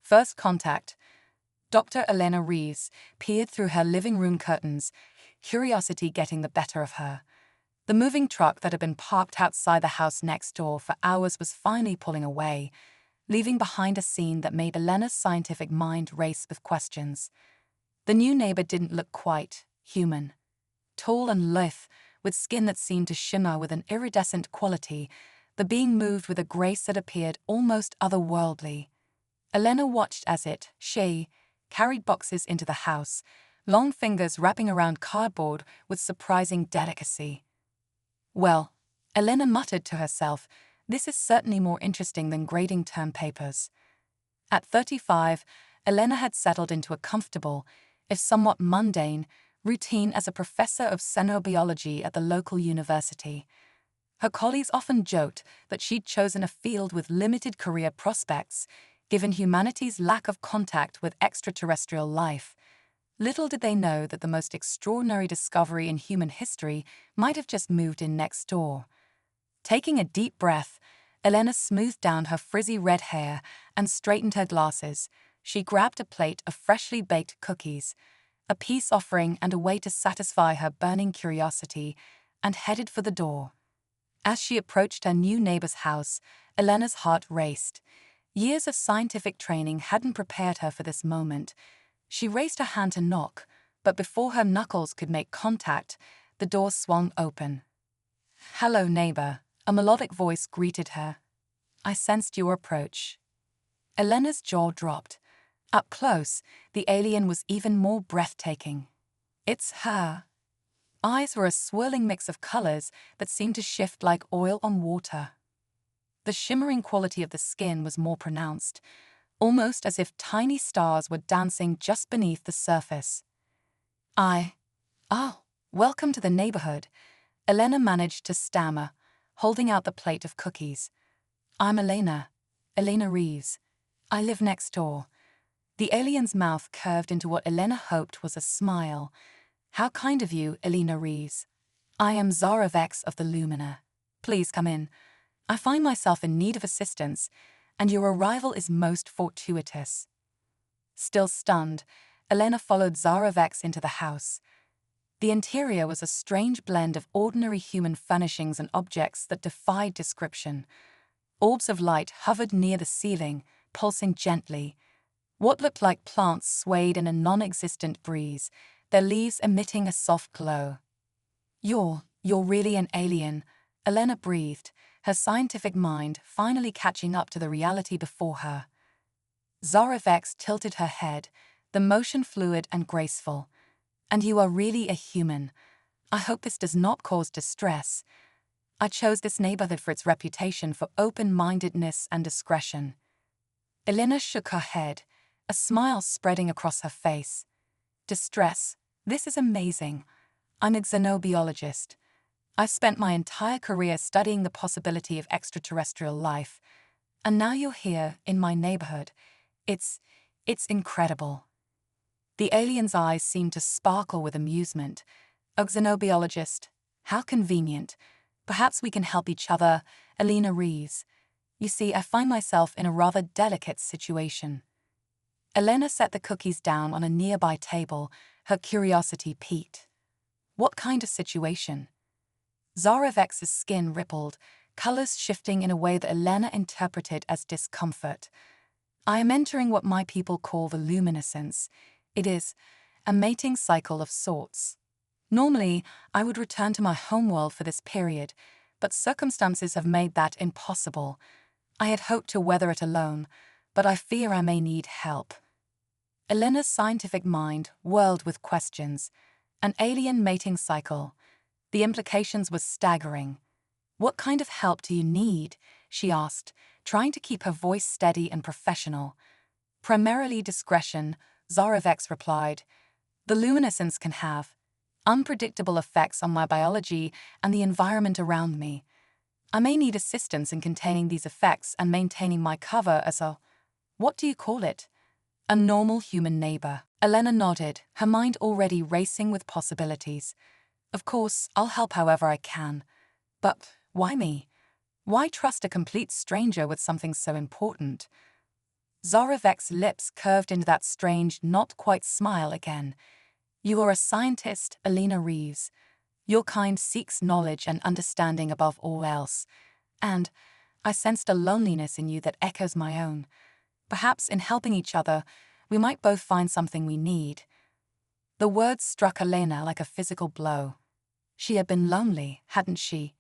First contact. Dr. Elena Reeves peered through her living room curtains, curiosity getting the better of her. The moving truck that had been parked outside the house next door for hours was finally pulling away, leaving behind a scene that made Elena's scientific mind race with questions. The new neighbor didn't look quite human. Tall and lithe, with skin that seemed to shimmer with an iridescent quality, the being moved with a grace that appeared almost otherworldly. Elena watched as she carried boxes into the house, long fingers wrapping around cardboard with surprising delicacy. Well, Elena muttered to herself, this is certainly more interesting than grading term papers. At 35, Elena had settled into a comfortable, if somewhat mundane, routine as a professor of xenobiology at the local university. Her colleagues often joked that she'd chosen a field with limited career prospects, given humanity's lack of contact with extraterrestrial life. Little did they know that the most extraordinary discovery in human history might have just moved in next door. Taking a deep breath, Elena smoothed down her frizzy red hair and straightened her glasses. She grabbed a plate of freshly baked cookies, a peace offering and a way to satisfy her burning curiosity, and headed for the door. As she approached her new neighbor's house, Elena's heart raced. Years of scientific training hadn't prepared her for this moment. She raised her hand to knock, but before her knuckles could make contact, the door swung open. "Hello, neighbor," a melodic voice greeted her. "I sensed your approach." Elena's jaw dropped. Up close, the alien was even more breathtaking. It's her. Eyes were a swirling mix of colors that seemed to shift like oil on water. The shimmering quality of the skin was more pronounced, almost as if tiny stars were dancing just beneath the surface. Welcome to the neighborhood," Elena managed to stammer, holding out the plate of cookies. "I'm Elena Reeves. I live next door." The alien's mouth curved into what Elena hoped was a smile. "How kind of you, Elena Reeves. I am Zara Vex of the Lumina. Please come in. I find myself in need of assistance, and your arrival is most fortuitous." Still stunned, Elena followed Zara Vex into the house. The interior was a strange blend of ordinary human furnishings and objects that defied description. Orbs of light hovered near the ceiling, pulsing gently. What looked like plants swayed in a non-existent breeze, their leaves emitting a soft glow. You're really an alien," Elena breathed, her scientific mind finally catching up to the reality before her. Zara Vex tilted her head, the motion fluid and graceful. "And you are really a human. I hope this does not cause distress. I chose this neighborhood for its reputation for open-mindedness and discretion." Elena shook her head, a smile spreading across her face. "Distress? This is amazing. I'm a xenobiologist. I've spent my entire career studying the possibility of extraterrestrial life, and now you're here in my neighborhood. It's incredible." The alien's eyes seemed to sparkle with amusement. "A xenobiologist? How convenient. Perhaps we can help each other, Elena Reeves. You see, I find myself in a rather delicate situation." Elena set the cookies down on a nearby table, her curiosity piqued. "What kind of situation?" Zara Vex's skin rippled, colors shifting in a way that Elena interpreted as discomfort. "I am entering what my people call the luminescence. It is a mating cycle of sorts. Normally, I would return to my homeworld for this period, but circumstances have made that impossible. I had hoped to weather it alone, but I fear I may need help." Elena's scientific mind whirled with questions. An alien mating cycle. The implications were staggering. "What kind of help do you need?" she asked, trying to keep her voice steady and professional. "Primarily discretion," Zara Vex replied. "The luminescence can have unpredictable effects on my biology and the environment around me. I may need assistance in containing these effects and maintaining my cover as what do you call it? A normal human neighbor." Elena nodded, her mind already racing with possibilities. "Of course, I'll help however I can. But why me? Why trust a complete stranger with something so important?" Zarovek's lips curved into that strange, not-quite smile again. "You are a scientist, Elena Reeves. Your kind seeks knowledge and understanding above all else. And I sensed a loneliness in you that echoes my own. Perhaps in helping each other, we might both find something we need." The words struck Elena like a physical blow. She had been lonely, hadn't she?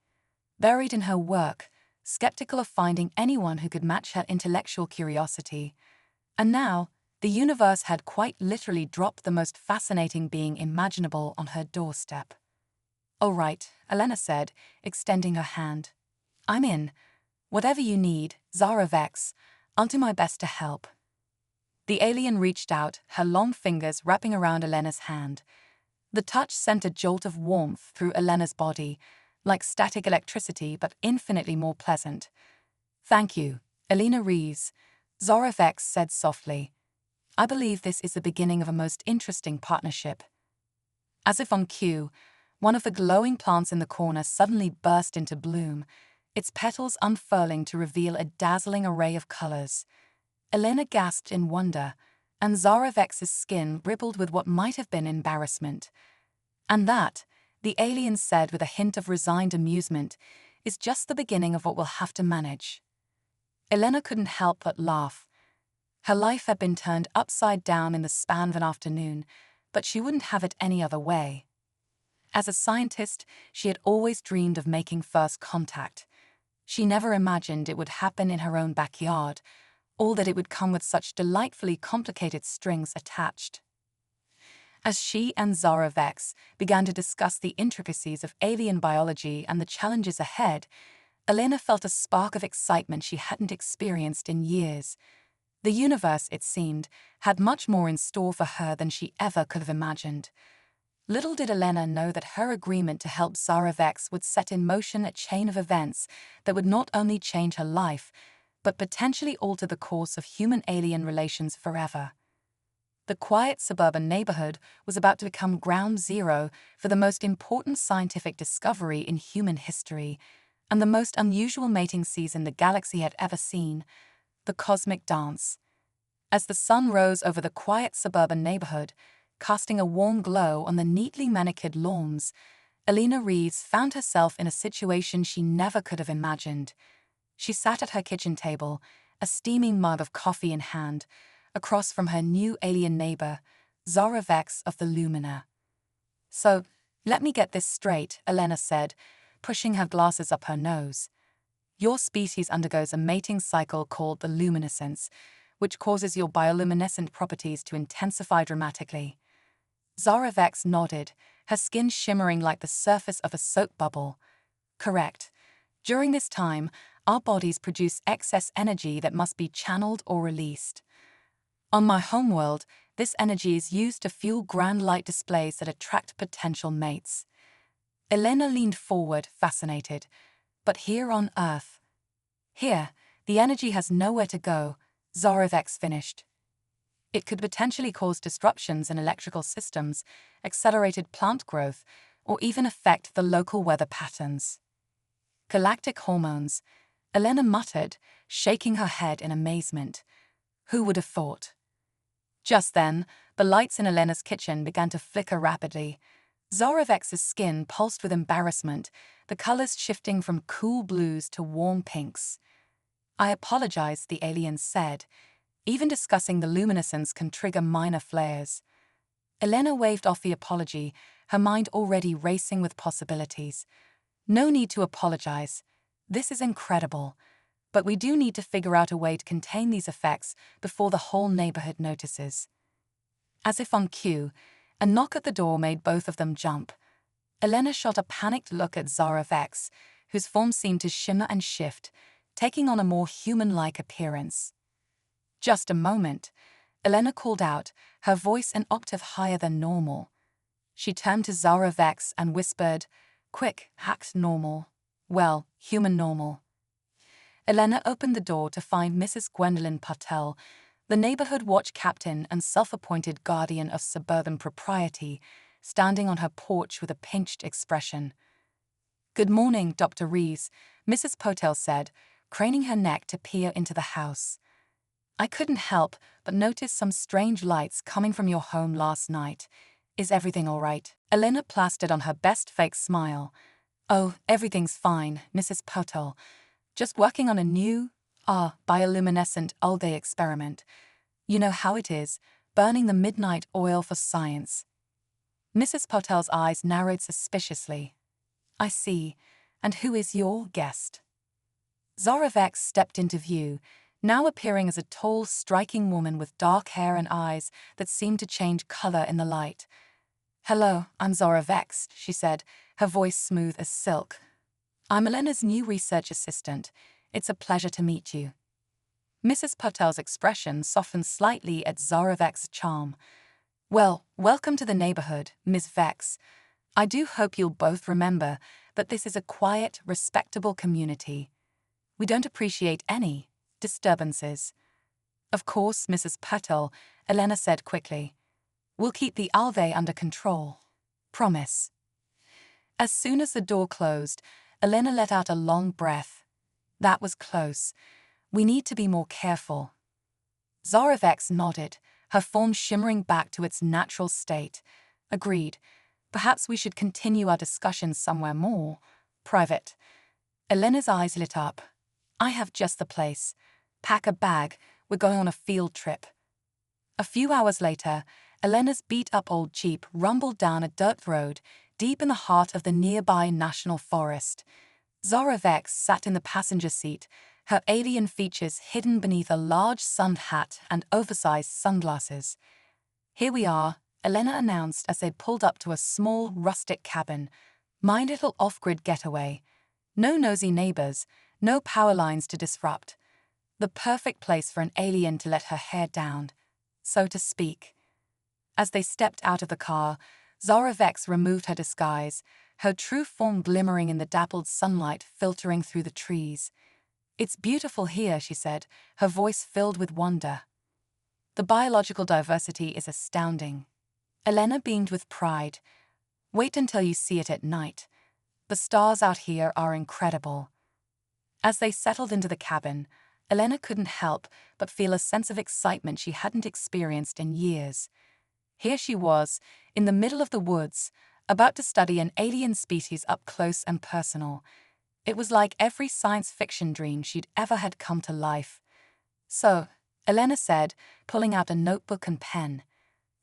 Buried in her work, skeptical of finding anyone who could match her intellectual curiosity. And now, the universe had quite literally dropped the most fascinating being imaginable on her doorstep. "All right," Elena said, extending her hand. "I'm in. Whatever you need, Zarovex, I'll do my best to help." The alien reached out, her long fingers wrapping around Elena's hand. The touch sent a jolt of warmth through Elena's body, like static electricity but infinitely more pleasant. "Thank you, Elena Reeves," Zarovex said softly. "I believe this is the beginning of a most interesting partnership." As if on cue, one of the glowing plants in the corner suddenly burst into bloom, its petals unfurling to reveal a dazzling array of colors. Elena gasped in wonder, and Zarovex's skin rippled with what might have been embarrassment. "And that," the alien said with a hint of resigned amusement, "is just the beginning of what we'll have to manage." Elena couldn't help but laugh. Her life had been turned upside down in the span of an afternoon, but she wouldn't have it any other way. As a scientist, she had always dreamed of making first contact. She never imagined it would happen in her own backyard, or that it would come with such delightfully complicated strings attached. As she and Zarovex began to discuss the intricacies of alien biology and the challenges ahead, Elena felt a spark of excitement she hadn't experienced in years. The universe, it seemed, had much more in store for her than she ever could have imagined. Little did Elena know that her agreement to help Zarovex would set in motion a chain of events that would not only change her life, but potentially alter the course of human-alien relations forever. The quiet suburban neighborhood was about to become ground zero for the most important scientific discovery in human history, and the most unusual mating season the galaxy had ever seen, the cosmic dance. As the sun rose over the quiet suburban neighborhood, casting a warm glow on the neatly manicured lawns, Elena Reeves found herself in a situation she never could have imagined. She sat at her kitchen table, a steaming mug of coffee in hand, across from her new alien neighbor, Zarovex of the Lumina. "So, let me get this straight," Elena said, pushing her glasses up her nose. "Your species undergoes a mating cycle called the luminescence, which causes your bioluminescent properties to intensify dramatically." Zarovex nodded, her skin shimmering like the surface of a soap bubble. "Correct. During this time, our bodies produce excess energy that must be channeled or released. On my homeworld, this energy is used to fuel grand light displays that attract potential mates." Elena leaned forward, fascinated. "But here on Earth?" "Here, the energy has nowhere to go," Zarovex finished. "It could potentially cause disruptions in electrical systems, accelerated plant growth, or even affect the local weather patterns." "Galactic hormones," Elena muttered, shaking her head in amazement. Who would have thought? Just then, the lights in Elena's kitchen began to flicker rapidly. Zarovex's skin pulsed with embarrassment, the colors shifting from cool blues to warm pinks. "I apologize," the alien said. "Even discussing the luminescence can trigger minor flares." Elena waved off the apology, her mind already racing with possibilities. "No need to apologize. This is incredible. But we do need to figure out a way to contain these effects before the whole neighborhood notices." As if on cue, a knock at the door made both of them jump. Elena shot a panicked look at Zarovex, whose form seemed to shimmer and shift, taking on a more human-like appearance. "Just a moment," Elena called out, her voice an octave higher than normal. She turned to Zarovex and whispered, "Quick, hacked normal. Well, human normal." Elena opened the door to find Mrs. Gwendolyn Patel, the neighborhood watch captain and self-appointed guardian of suburban propriety, standing on her porch with a pinched expression. "Good morning, Dr. Reeves," Mrs. Patel said, craning her neck to peer into the house. I couldn't help but notice some strange lights coming from your home last night. Is everything all right? Elena plastered on her best fake smile. Oh, everything's fine, Mrs. Potel. Just working on a new, bioluminescent all-day experiment. You know how it is, burning the midnight oil for science. Mrs. Potel's eyes narrowed suspiciously. I see. And who is your guest? Zoravex stepped into view, now appearing as a tall, striking woman with dark hair and eyes that seemed to change color in the light. Hello, I'm Zoravex, she said, her voice smooth as silk. I'm Elena's new research assistant. It's a pleasure to meet you. Mrs. Potel's expression softened slightly at Zoravex's charm. Well, welcome to the neighborhood, Ms. Vex. I do hope you'll both remember that this is a quiet, respectable community. We don't appreciate any disturbances. Of course, Mrs. Potel, Elena said quickly. We'll keep the Alve under control. Promise. As soon as the door closed, Elena let out a long breath. That was close. We need to be more careful. Zoravex nodded, her form shimmering back to its natural state. Agreed. Perhaps we should continue our discussions somewhere more private. Elena's eyes lit up. I have just the place. Pack a bag. We're going on a field trip. A few hours later, Elena's beat-up old Jeep rumbled down a dirt road deep in the heart of the nearby national forest. Zoravex sat in the passenger seat, her alien features hidden beneath a large sun hat and oversized sunglasses. Here we are, Elena announced as they pulled up to a small, rustic cabin. My little off-grid getaway. No nosy neighbors, no power lines to disrupt. The perfect place for an alien to let her hair down, so to speak. As they stepped out of the car, Zoravex removed her disguise, her true form glimmering in the dappled sunlight filtering through the trees. It's beautiful here, she said, her voice filled with wonder. The biological diversity is astounding. Elena beamed with pride. Wait until you see it at night. The stars out here are incredible. As they settled into the cabin, Elena couldn't help but feel a sense of excitement she hadn't experienced in years. Here she was, in the middle of the woods, about to study an alien species up close and personal. It was like every science fiction dream she'd ever had come to life. So, Elena said, pulling out a notebook and pen,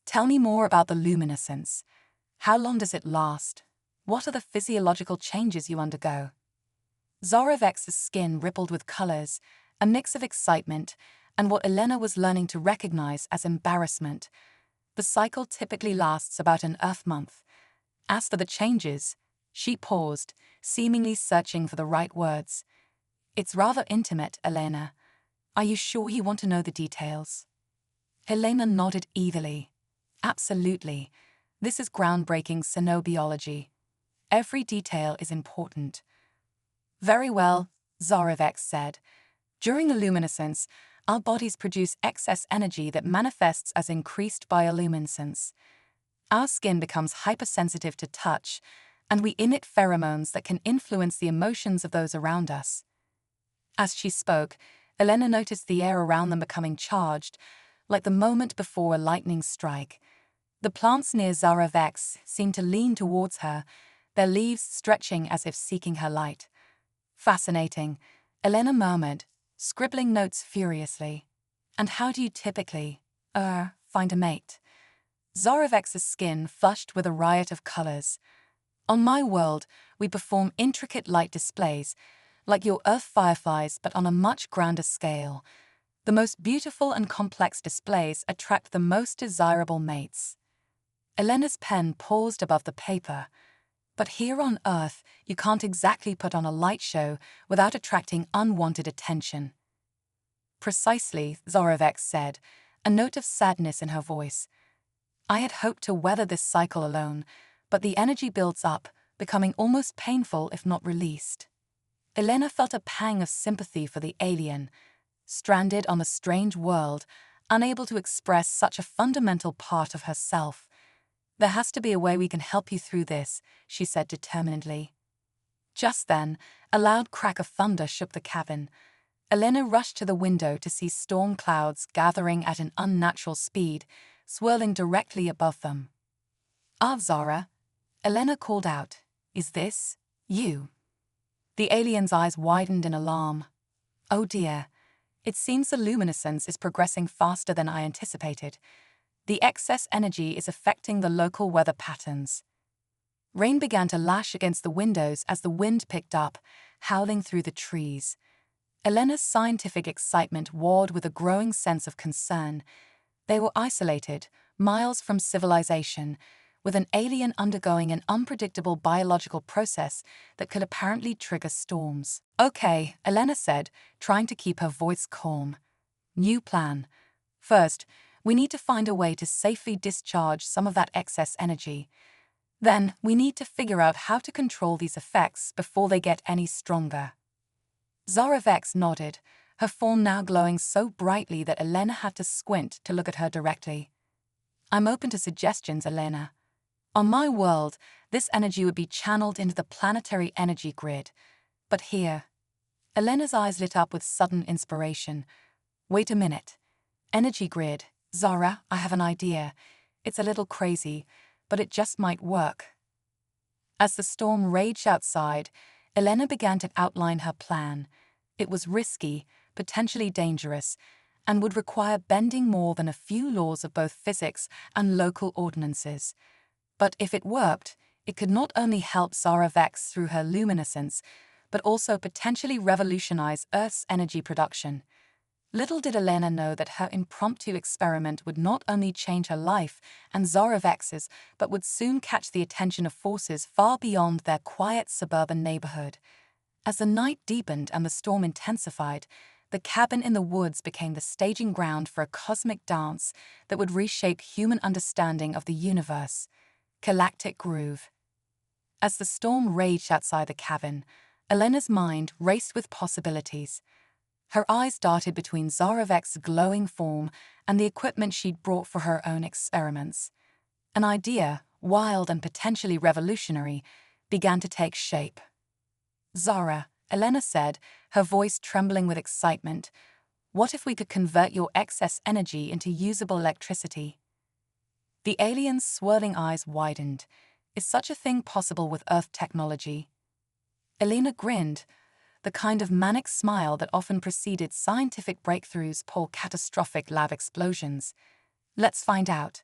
tell me more about the luminescence. How long does it last? What are the physiological changes you undergo? Zoravex's skin rippled with colors, a mix of excitement and what Elena was learning to recognize as embarrassment. The cycle typically lasts about an Earth month. As for the changes, she paused, seemingly searching for the right words. It's rather intimate, Elena. Are you sure you want to know the details? Elena nodded eagerly. Absolutely. This is groundbreaking xenobiology. Every detail is important. Very well, Zoravex said. During the luminescence, our bodies produce excess energy that manifests as increased bioluminescence. Our skin becomes hypersensitive to touch, and we emit pheromones that can influence the emotions of those around us. As she spoke, Elena noticed the air around them becoming charged, like the moment before a lightning strike. The plants near Zoravex seemed to lean towards her, their leaves stretching as if seeking her light. Fascinating, Elena murmured, scribbling notes furiously. And how do you typically, find a mate? Zoravex's skin flushed with a riot of colors. On my world, we perform intricate light displays, like your Earth fireflies but on a much grander scale. The most beautiful and complex displays attract the most desirable mates. Elena's pen paused above the paper. But here on Earth, you can't exactly put on a light show without attracting unwanted attention. Precisely, Zoravex said, a note of sadness in her voice. I had hoped to weather this cycle alone, but the energy builds up, becoming almost painful if not released. Elena felt a pang of sympathy for the alien, stranded on a strange world, unable to express such a fundamental part of herself. There has to be a way we can help you through this, she said determinedly. Just then, a loud crack of thunder shook the cabin. Elena rushed to the window to see storm clouds gathering at an unnatural speed, swirling directly above them. "Ah, Zara," Elena called out. "Is this you?" The alien's eyes widened in alarm. "Oh dear. It seems the luminescence is progressing faster than I anticipated. The excess energy is affecting the local weather patterns." Rain began to lash against the windows as the wind picked up, howling through the trees. Elena's scientific excitement warred with a growing sense of concern. They were isolated, miles from civilization, with an alien undergoing an unpredictable biological process that could apparently trigger storms. "Okay," Elena said, trying to keep her voice calm. "New plan. First, we need to find a way to safely discharge some of that excess energy. Then, we need to figure out how to control these effects before they get any stronger." Zara Vex nodded, her form now glowing so brightly that Elena had to squint to look at her directly. "I'm open to suggestions, Elena. On my world, this energy would be channeled into the planetary energy grid. But here..." Elena's eyes lit up with sudden inspiration. "Wait a minute. Energy grid. Zara, I have an idea. It's a little crazy, but it just might work." As the storm raged outside, Elena began to outline her plan. It was risky, potentially dangerous, and would require bending more than a few laws of both physics and local ordinances. But if it worked, it could not only help Zara Vex through her luminescence, but also potentially revolutionize Earth's energy production. Little did Elena know that her impromptu experiment would not only change her life and Zara Vex's, but would soon catch the attention of forces far beyond their quiet suburban neighborhood. As the night deepened and the storm intensified, the cabin in the woods became the staging ground for a cosmic dance that would reshape human understanding of the universe. Galactic Groove. As the storm raged outside the cabin, Elena's mind raced with possibilities. Her eyes darted between Zara Vex's glowing form and the equipment she'd brought for her own experiments. An idea, wild and potentially revolutionary, began to take shape. "Zara," Elena said, her voice trembling with excitement, "what if we could convert your excess energy into usable electricity?" The alien's swirling eyes widened. "Is such a thing possible with Earth technology?" Elena grinned, the kind of manic smile that often preceded scientific breakthroughs or catastrophic lab explosions. "Let's find out."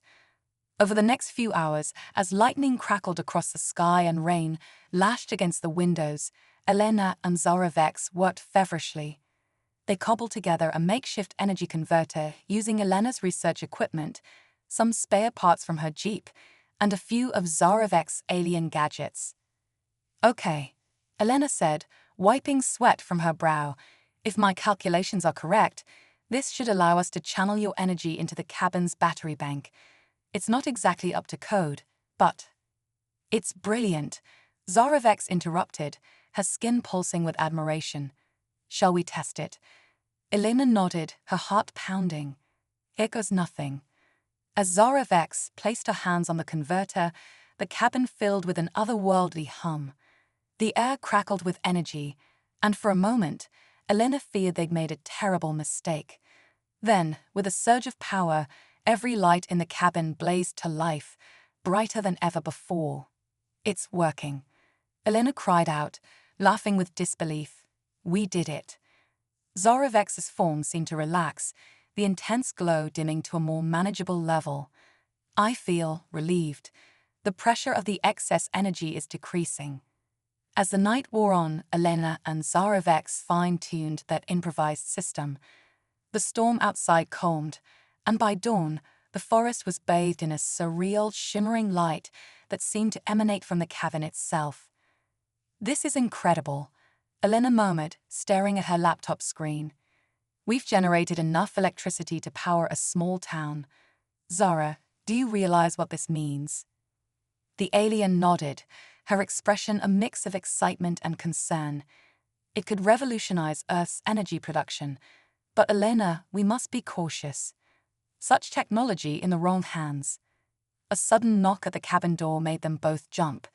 Over the next few hours, as lightning crackled across the sky and rain lashed against the windows, Elena and Zara Vex worked feverishly. They cobbled together a makeshift energy converter using Elena's research equipment, some spare parts from her Jeep, and a few of Zara Vex's alien gadgets. "Okay," Elena said, wiping sweat from her brow. "If my calculations are correct, this should allow us to channel your energy into the cabin's battery bank. It's not exactly up to code, but..." "It's brilliant," Zara Vex interrupted, her skin pulsing with admiration. "Shall we test it?" Elena nodded, her heart pounding. "Here goes nothing." As Zara Vex placed her hands on the converter, the cabin filled with an otherworldly hum. The air crackled with energy, and for a moment, Elena feared they'd made a terrible mistake. Then, with a surge of power, every light in the cabin blazed to life, brighter than ever before. "It's working," Elena cried out, laughing with disbelief. "We did it." Zara Vex's form seemed to relax, the intense glow dimming to a more manageable level. "I feel relieved. The pressure of the excess energy is decreasing." As the night wore on, Elena and Zara Vex fine-tuned that improvised system. The storm outside calmed, and by dawn, the forest was bathed in a surreal, shimmering light that seemed to emanate from the cabin itself. "This is incredible," Elena murmured, staring at her laptop screen. "We've generated enough electricity to power a small town. Zara, do you realize what this means?" The alien nodded, her expression a mix of excitement and concern. "It could revolutionize Earth's energy production. But Elena, we must be cautious. Such technology in the wrong hands." A sudden knock at the cabin door made them both jump.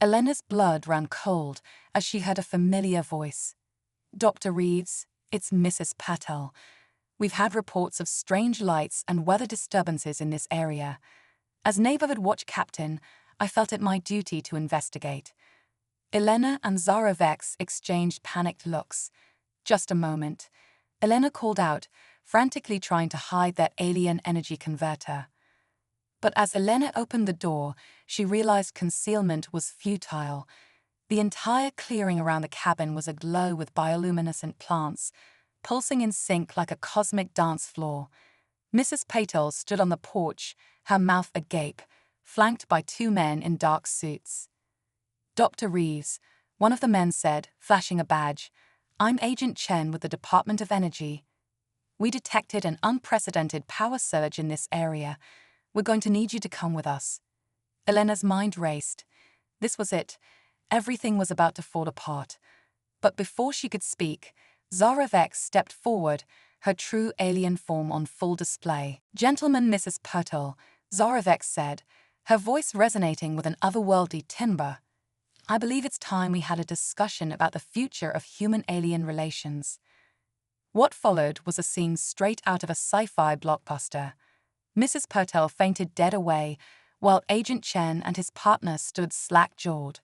Elena's blood ran cold as she heard a familiar voice. "Dr. Reeves, it's Mrs. Patel. We've had reports of strange lights and weather disturbances in this area. As neighborhood watch captain, I felt it my duty to investigate." Elena and Zara Vex exchanged panicked looks. "Just a moment." Elena called out, frantically trying to hide that alien energy converter. But as Elena opened the door, she realized concealment was futile. The entire clearing around the cabin was aglow with bioluminescent plants, pulsing in sync like a cosmic dance floor. Mrs. Patel stood on the porch, her mouth agape, flanked by two men in dark suits. "Dr. Reeves," one of the men said, flashing a badge. "I'm Agent Chen with the Department of Energy. We detected an unprecedented power surge in this area. We're going to need you to come with us." Elena's mind raced. This was it. Everything was about to fall apart. But before she could speak, Zara Vex stepped forward, her true alien form on full display. "Gentlemen, Mrs. Patel," Zara Vex said, her voice resonating with an otherworldly timbre. "I believe it's time we had a discussion about the future of human-alien relations." What followed was a scene straight out of a sci-fi blockbuster. Mrs. Patel fainted dead away, while Agent Chen and his partner stood slack-jawed.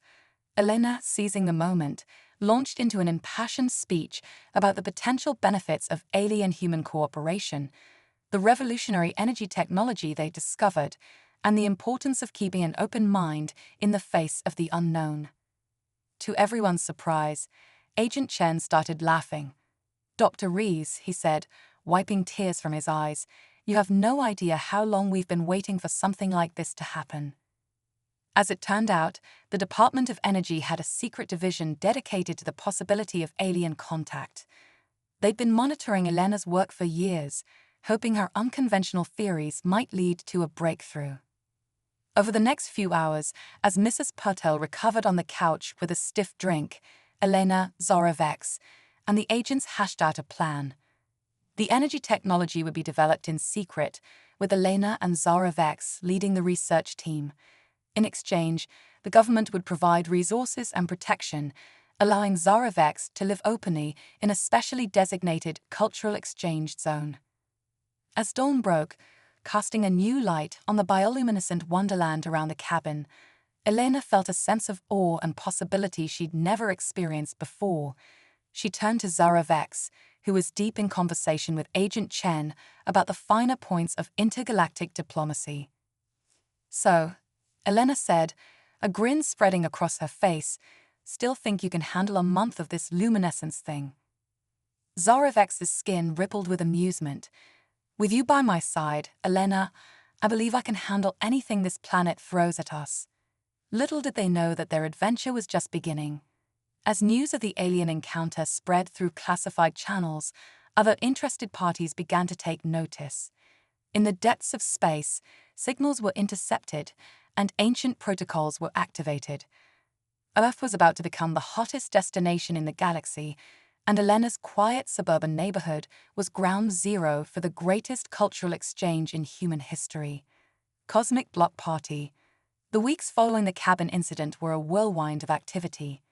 Elena, seizing the moment, launched into an impassioned speech about the potential benefits of alien-human cooperation, the revolutionary energy technology they discovered, and the importance of keeping an open mind in the face of the unknown. To everyone's surprise, Agent Chen started laughing. "Dr. Reeves," he said, wiping tears from his eyes, "you have no idea how long we've been waiting for something like this to happen." As it turned out, the Department of Energy had a secret division dedicated to the possibility of alien contact. They'd been monitoring Elena's work for years, hoping her unconventional theories might lead to a breakthrough. Over the next few hours, as Mrs. Patel recovered on the couch with a stiff drink, Elena, Zara Vex, and the agents hashed out a plan. The energy technology would be developed in secret, with Elena and Zara Vex leading the research team. In exchange, the government would provide resources and protection, allowing Zara Vex to live openly in a specially designated cultural exchange zone. As dawn broke, casting a new light on the bioluminescent wonderland around the cabin, Elena felt a sense of awe and possibility she'd never experienced before. She turned to Zara Vex, who was deep in conversation with Agent Chen about the finer points of intergalactic diplomacy. "So," Elena said, a grin spreading across her face, "still think you can handle a month of this luminescence thing?" Zara Vex's skin rippled with amusement. "With you by my side, Elena, I believe I can handle anything this planet throws at us." Little did they know that their adventure was just beginning. As news of the alien encounter spread through classified channels, other interested parties began to take notice. In the depths of space, signals were intercepted and ancient protocols were activated. Earth was about to become the hottest destination in the galaxy, and Elena's quiet suburban neighborhood was ground zero for the greatest cultural exchange in human history. Cosmic Block Party. The weeks following the cabin incident were a whirlwind of activity.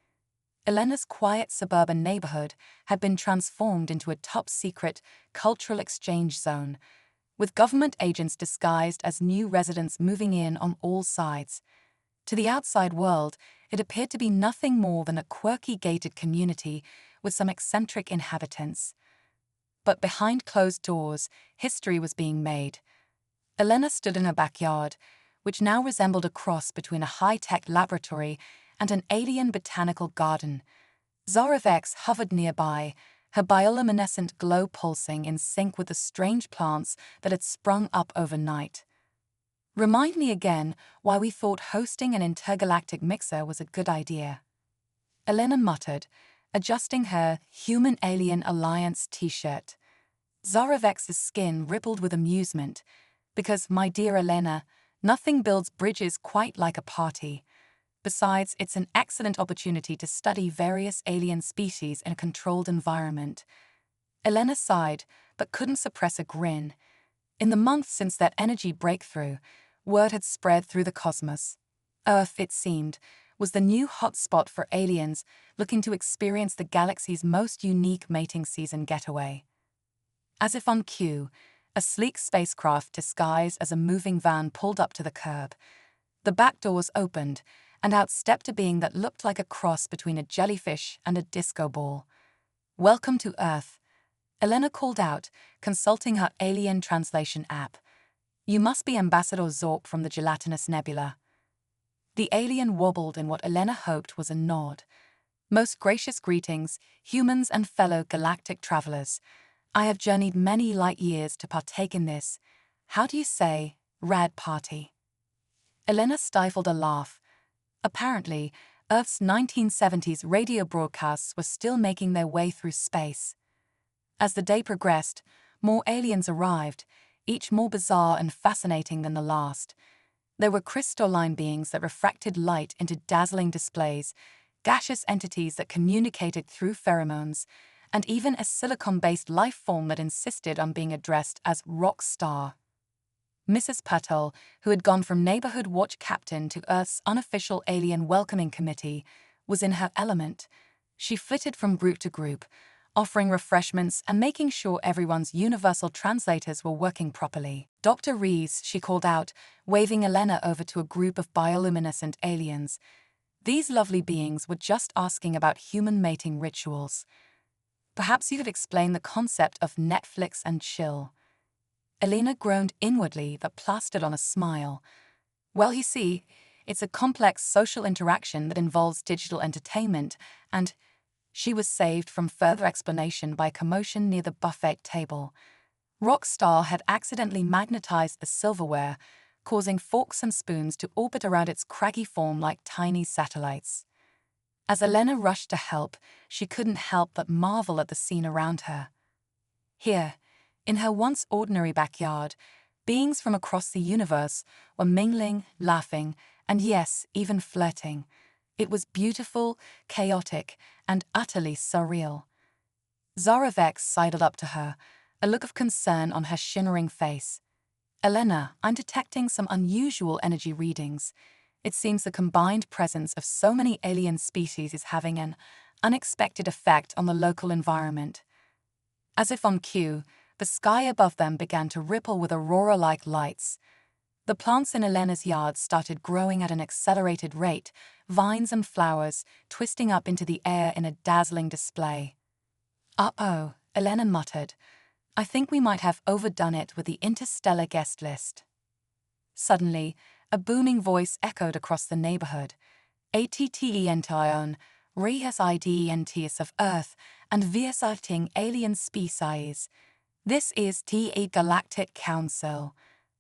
Elena's quiet suburban neighborhood had been transformed into a top-secret cultural exchange zone, with government agents disguised as new residents moving in on all sides. To the outside world, it appeared to be nothing more than a quirky gated community with some eccentric inhabitants. But behind closed doors, history was being made. Elena stood in her backyard, which now resembled a cross between a high-tech laboratory and an alien botanical garden. Zara Vex hovered nearby, her bioluminescent glow pulsing in sync with the strange plants that had sprung up overnight. "Remind me again why we thought hosting an intergalactic mixer was a good idea," Elena muttered, adjusting her Human-Alien Alliance t-shirt. Zara Vex's skin rippled with amusement, because, my dear Elena, nothing builds bridges quite like a party. Besides, it's an excellent opportunity to study various alien species in a controlled environment. Elena sighed, but couldn't suppress a grin. In the months since that energy breakthrough, word had spread through the cosmos. Earth, it seemed, was the new hotspot for aliens looking to experience the galaxy's most unique mating season getaway. As if on cue, a sleek spacecraft disguised as a moving van pulled up to the curb. The back doors opened, and out stepped a being that looked like a cross between a jellyfish and a disco ball. "Welcome to Earth," Elena called out, consulting her alien translation app. "You must be Ambassador Zorp from the Gelatinous Nebula." The alien wobbled in what Elena hoped was a nod. "Most gracious greetings, humans and fellow galactic travelers. I have journeyed many light years to partake in this, how do you say, rad party." Elena stifled a laugh. Apparently, Earth's 1970s radio broadcasts were still making their way through space. As the day progressed, more aliens arrived, each more bizarre and fascinating than the last. There were crystalline beings that refracted light into dazzling displays, gaseous entities that communicated through pheromones, and even a silicon-based life form that insisted on being addressed as rock star. Mrs. Patel, who had gone from neighborhood watch captain to Earth's unofficial alien welcoming committee, was in her element. She flitted from group to group, offering refreshments and making sure everyone's universal translators were working properly. "Dr. Reeves," she called out, waving Elena over to a group of bioluminescent aliens. These lovely beings were just asking about human mating rituals. "Perhaps you could explain the concept of Netflix and chill." Elena groaned inwardly but plastered on a smile. "Well, you see, it's a complex social interaction that involves digital entertainment, and..." She was saved from further explanation by commotion near the buffet table. Rockstar had accidentally magnetized the silverware, causing forks and spoons to orbit around its craggy form like tiny satellites. As Elena rushed to help, she couldn't help but marvel at the scene around her. Here, in her once ordinary backyard, beings from across the universe were mingling, laughing, and yes, even flirting. It was beautiful, chaotic, and utterly surreal. Zaravex sidled up to her, a look of concern on her shimmering face. "Elena, I'm detecting some unusual energy readings. It seems the combined presence of so many alien species is having an unexpected effect on the local environment." As if on cue, the sky above them began to ripple with aurora-like lights. The plants in Elena's yard started growing at an accelerated rate, vines and flowers twisting up into the air in a dazzling display. "Uh-oh," Elena muttered. "I think we might have overdone it with the interstellar guest list." Suddenly, a booming voice echoed across the neighborhood. "ATTENTION, RESIDENTIS of Earth, and visiting alien species. This is the Galactic Council.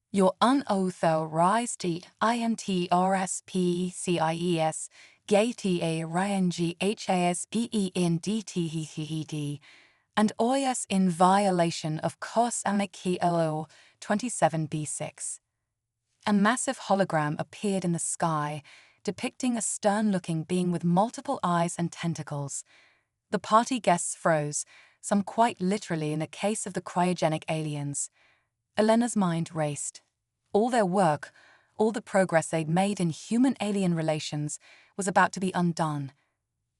Your unauthorized INTRSPECIES GATARNGHASPENDTHED and OIS in violation of Cosmic Law 27b6. A massive hologram appeared in the sky, depicting a stern-looking being with multiple eyes and tentacles. The party guests froze, some quite literally in the case of the cryogenic aliens. Elena's mind raced. All their work, all the progress they'd made in human-alien relations, was about to be undone.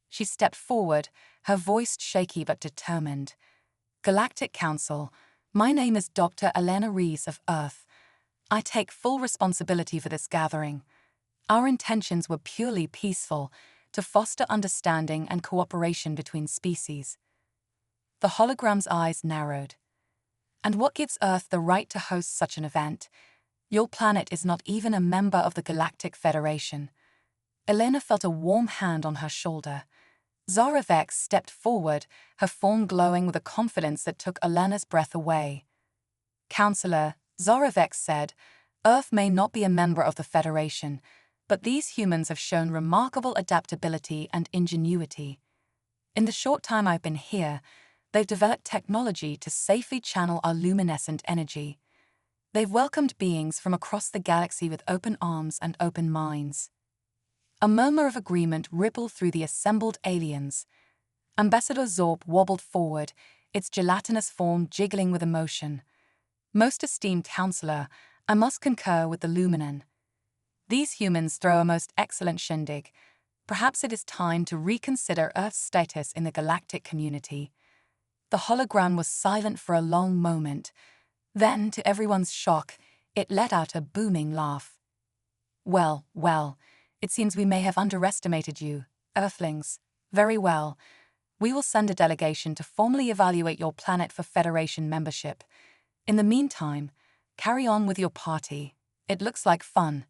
She stepped forward, her voice shaky but determined. "Galactic Council, my name is Dr. Elena Reeves of Earth. I take full responsibility for this gathering. Our intentions were purely peaceful, to foster understanding and cooperation between species." The hologram's eyes narrowed. "And what gives Earth the right to host such an event? Your planet is not even a member of the Galactic Federation." Elena felt a warm hand on her shoulder. Zaravex stepped forward, her form glowing with a confidence that took Elena's breath away. "Counselor," Zaravex said, "Earth may not be a member of the Federation, but these humans have shown remarkable adaptability and ingenuity. In the short time I've been here, they've developed technology to safely channel our luminescent energy. They've welcomed beings from across the galaxy with open arms and open minds." A murmur of agreement rippled through the assembled aliens. Ambassador Zorp wobbled forward, its gelatinous form jiggling with emotion. "Most esteemed counselor, I must concur with the Luminen. These humans throw a most excellent shindig. Perhaps it is time to reconsider Earth's status in the galactic community. The hologram was silent for a long moment. Then, to everyone's shock, it let out a booming laugh. Well, it seems we may have underestimated you, Earthlings. Very well. We will send a delegation to formally evaluate your planet for Federation membership. In the meantime, carry on with your party. It looks like fun.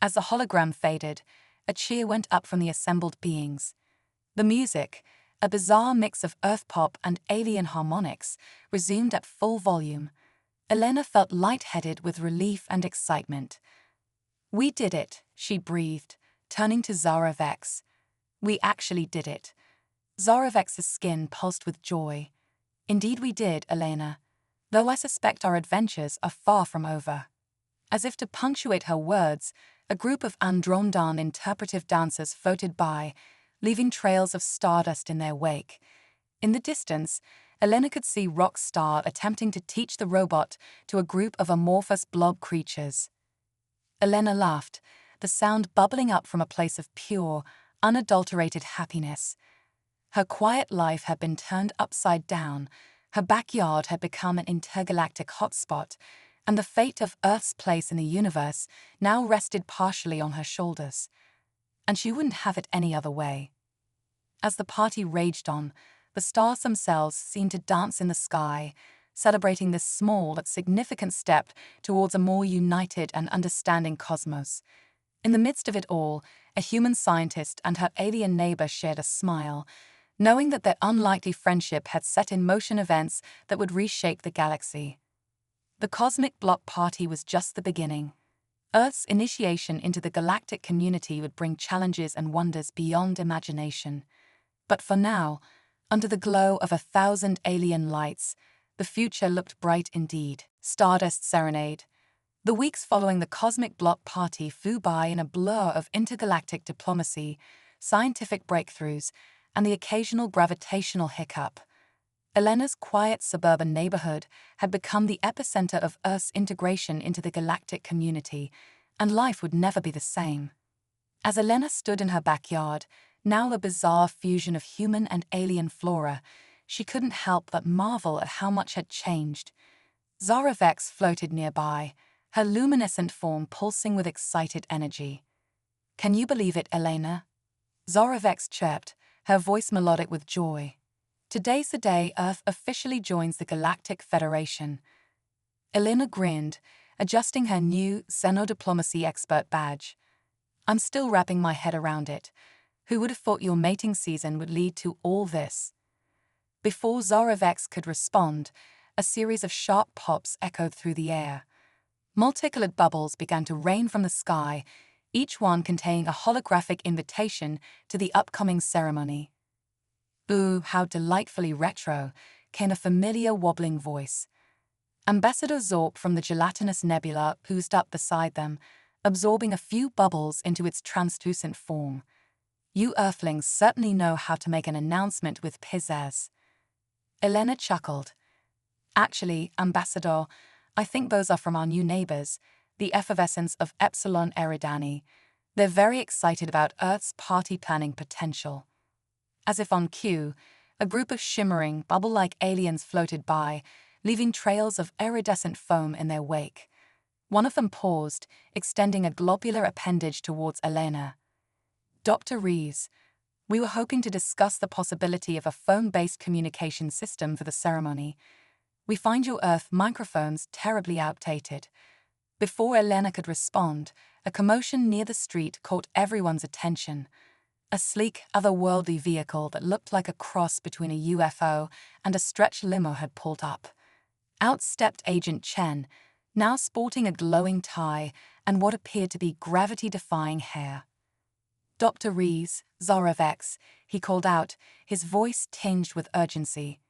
As the hologram faded, a cheer went up from the assembled beings. The music, a bizarre mix of Earth pop and alien harmonics, resumed at full volume. Elena felt lightheaded with relief and excitement. We did it, she breathed, turning to Zara Vex. We actually did it. Zara Vex's skin pulsed with joy. Indeed we did, Elena, though I suspect our adventures are far from over. As if to punctuate her words, a group of Andromdan interpretive dancers floated by, leaving trails of stardust in their wake. In the distance, Elena could see Rockstar attempting to teach the robot to a group of amorphous blob creatures. Elena laughed, the sound bubbling up from a place of pure, unadulterated happiness. Her quiet life had been turned upside down, her backyard had become an intergalactic hotspot, and the fate of Earth's place in the universe now rested partially on her shoulders. And she wouldn't have it any other way. As the party raged on, the stars themselves seemed to dance in the sky, celebrating this small but significant step towards a more united and understanding cosmos. In the midst of it all, a human scientist and her alien neighbor shared a smile, knowing that their unlikely friendship had set in motion events that would reshape the galaxy. The cosmic block party was just the beginning. Earth's initiation into the galactic community would bring challenges and wonders beyond imagination. But for now, under the glow of 1,000 alien lights, the future looked bright indeed. Stardust Serenade. The weeks following the cosmic block party flew by in a blur of intergalactic diplomacy, scientific breakthroughs, and the occasional gravitational hiccup. Elena's quiet suburban neighborhood had become the epicenter of Earth's integration into the galactic community, and life would never be the same. As Elena stood in her backyard, now a bizarre fusion of human and alien flora, she couldn't help but marvel at how much had changed. Zara Vex floated nearby, her luminescent form pulsing with excited energy. "Can you believe it, Elena?" Zara Vex chirped, her voice melodic with joy. "Today's the day Earth officially joins the Galactic Federation." Elena grinned, adjusting her new Xenodiplomacy expert badge. "I'm still wrapping my head around it. Who would have thought your mating season would lead to all this?" Before Zara Vex could respond, a series of sharp pops echoed through the air. Multicolored bubbles began to rain from the sky, each one containing a holographic invitation to the upcoming ceremony. "Ooh, how delightfully retro," came a familiar wobbling voice. Ambassador Zorp from the gelatinous nebula oozed up beside them, absorbing a few bubbles into its translucent form. "You Earthlings certainly know how to make an announcement with pizzazz." Elena chuckled. "Actually, Ambassador, I think those are from our new neighbors, the effervescence of Epsilon Eridani. They're very excited about Earth's party planning potential." As if on cue, a group of shimmering, bubble-like aliens floated by, leaving trails of iridescent foam in their wake. One of them paused, extending a globular appendage towards Elena. "Dr. Reeves, we were hoping to discuss the possibility of a phone-based communication system for the ceremony. We find your Earth microphones terribly outdated." Before Elena could respond, a commotion near the street caught everyone's attention. A sleek, otherworldly vehicle that looked like a cross between a UFO and a stretch limo had pulled up. Out stepped Agent Chen, now sporting a glowing tie and what appeared to be gravity-defying hair. "Dr. Rees, Zara Vex," he called out, his voice tinged with urgency.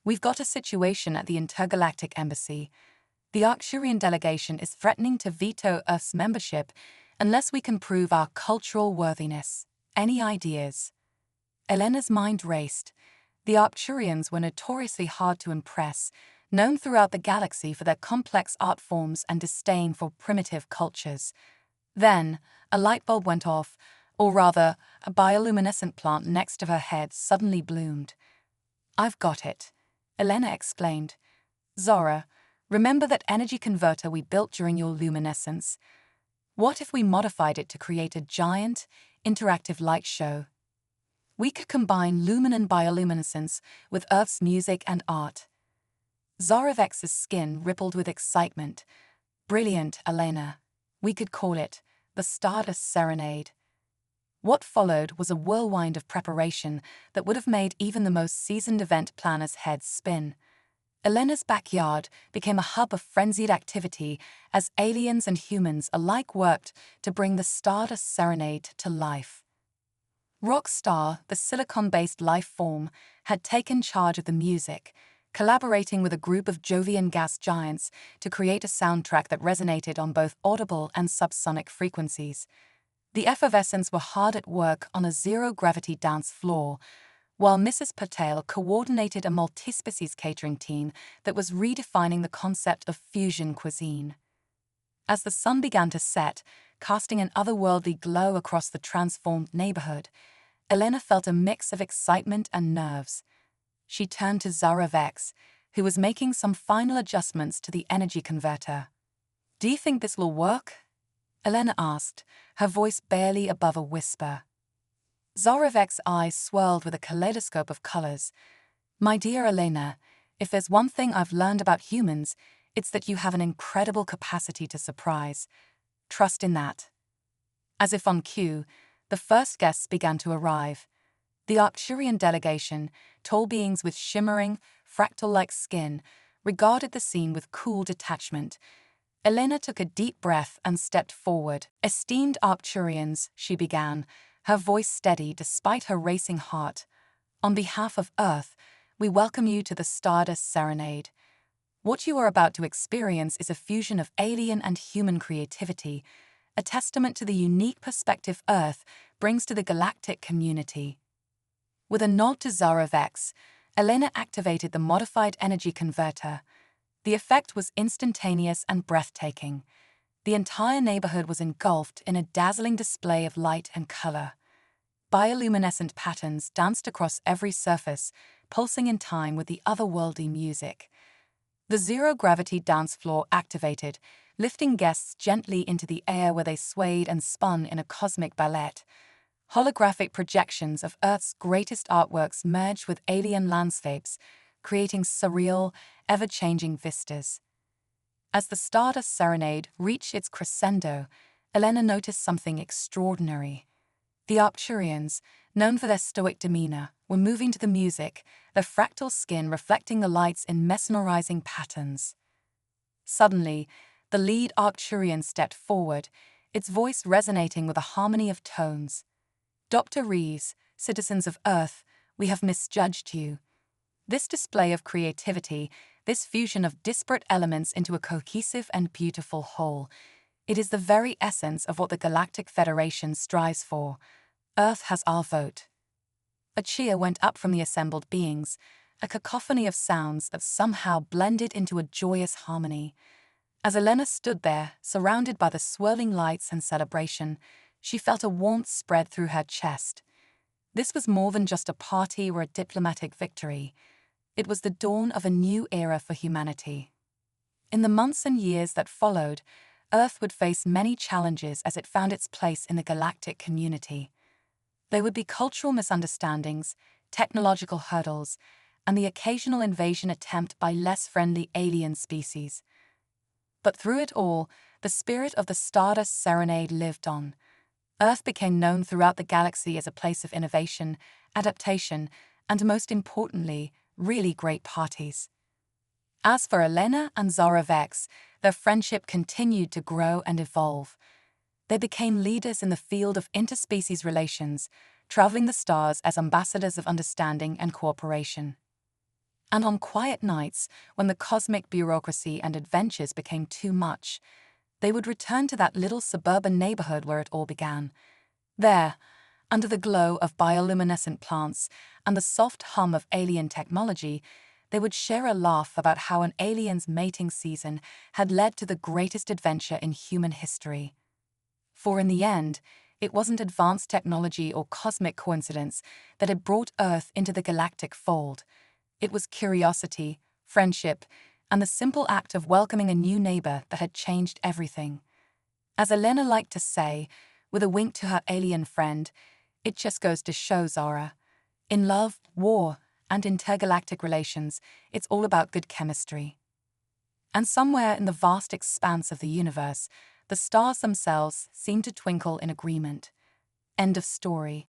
"We've got a situation at the Intergalactic Embassy. The Arcturian delegation is threatening to veto Earth's membership unless we can prove our cultural worthiness. Any ideas?" Elena's mind raced. The Arcturians were notoriously hard to impress, known throughout the galaxy for their complex art forms and disdain for primitive cultures. Then, a light bulb went off, Or rather, a bioluminescent plant next to her head suddenly bloomed. "I've got it," Elena exclaimed. "Zara, remember that energy converter we built during your luminescence? What if we modified it to create a giant, interactive light show? We could combine lumen and bioluminescence with Earth's music and art." Zaravex's skin rippled with excitement. "Brilliant, Elena. We could call it the Stardust Serenade." What followed was a whirlwind of preparation that would have made even the most seasoned event planners' heads spin. Elena's backyard became a hub of frenzied activity as aliens and humans alike worked to bring the Stardust Serenade to life. Rockstar, the silicon-based life form, had taken charge of the music, collaborating with a group of Jovian gas giants to create a soundtrack that resonated on both audible and subsonic frequencies. The effervescents were hard at work on a zero-gravity dance floor, while Mrs. Patel coordinated a multi-species catering team that was redefining the concept of fusion cuisine. As the sun began to set, casting an otherworldly glow across the transformed neighborhood, Elena felt a mix of excitement and nerves. She turned to Zara Vex, who was making some final adjustments to the energy converter. "Do you think this will work?" Elena asked, her voice barely above a whisper. Zara Vex's eyes swirled with a kaleidoscope of colors. "My dear Elena, if there's one thing I've learned about humans, it's that you have an incredible capacity to surprise. Trust in that." As if on cue, the first guests began to arrive. The Arcturian delegation, tall beings with shimmering, fractal-like skin, regarded the scene with cool detachment. Elena took a deep breath and stepped forward. "Esteemed Arcturians," she began, her voice steady despite her racing heart. "On behalf of Earth, we welcome you to the Stardust Serenade. What you are about to experience is a fusion of alien and human creativity, a testament to the unique perspective Earth brings to the galactic community." With a nod to Zara Vex, Elena activated the modified energy converter. The effect was instantaneous and breathtaking. The entire neighborhood was engulfed in a dazzling display of light and color. Bioluminescent patterns danced across every surface, pulsing in time with the otherworldly music. The zero-gravity dance floor activated, lifting guests gently into the air where they swayed and spun in a cosmic ballet. Holographic projections of Earth's greatest artworks merged with alien landscapes, creating surreal, ever-changing vistas. As the Stardust Serenade reached its crescendo, Elena noticed something extraordinary. The Arcturians, known for their stoic demeanor, were moving to the music, their fractal skin reflecting the lights in mesmerizing patterns. Suddenly, the lead Arcturian stepped forward, its voice resonating with a harmony of tones. "Dr. Reeves, citizens of Earth, we have misjudged you. This display of creativity, this fusion of disparate elements into a cohesive and beautiful whole, it is the very essence of what the Galactic Federation strives for. Earth has our vote." A cheer went up from the assembled beings, a cacophony of sounds that somehow blended into a joyous harmony. As Elena stood there, surrounded by the swirling lights and celebration, she felt a warmth spread through her chest. This was more than just a party or a diplomatic victory. It was the dawn of a new era for humanity. In the months and years that followed, Earth would face many challenges as it found its place in the galactic community. There would be cultural misunderstandings, technological hurdles, and the occasional invasion attempt by less friendly alien species. But through it all, the spirit of the Stardust Serenade lived on. Earth became known throughout the galaxy as a place of innovation, adaptation, and most importantly, really great parties. As for Elena and Zara Vex, their friendship continued to grow and evolve. They became leaders in the field of interspecies relations, traveling the stars as ambassadors of understanding and cooperation. And on quiet nights, when the cosmic bureaucracy and adventures became too much, they would return to that little suburban neighborhood where it all began. There, under the glow of bioluminescent plants and the soft hum of alien technology, they would share a laugh about how an alien's mating season had led to the greatest adventure in human history. For in the end, It wasn't advanced technology or cosmic coincidence that had brought Earth into the galactic fold. It was curiosity, friendship, and the simple act of welcoming a new neighbor that had changed everything. As Elena liked to say, with a wink to her alien friend, it just goes to show, Zara. In love, war, and intergalactic relations, it's all about good chemistry. And somewhere in the vast expanse of the universe, the stars themselves seem to twinkle in agreement. End of story.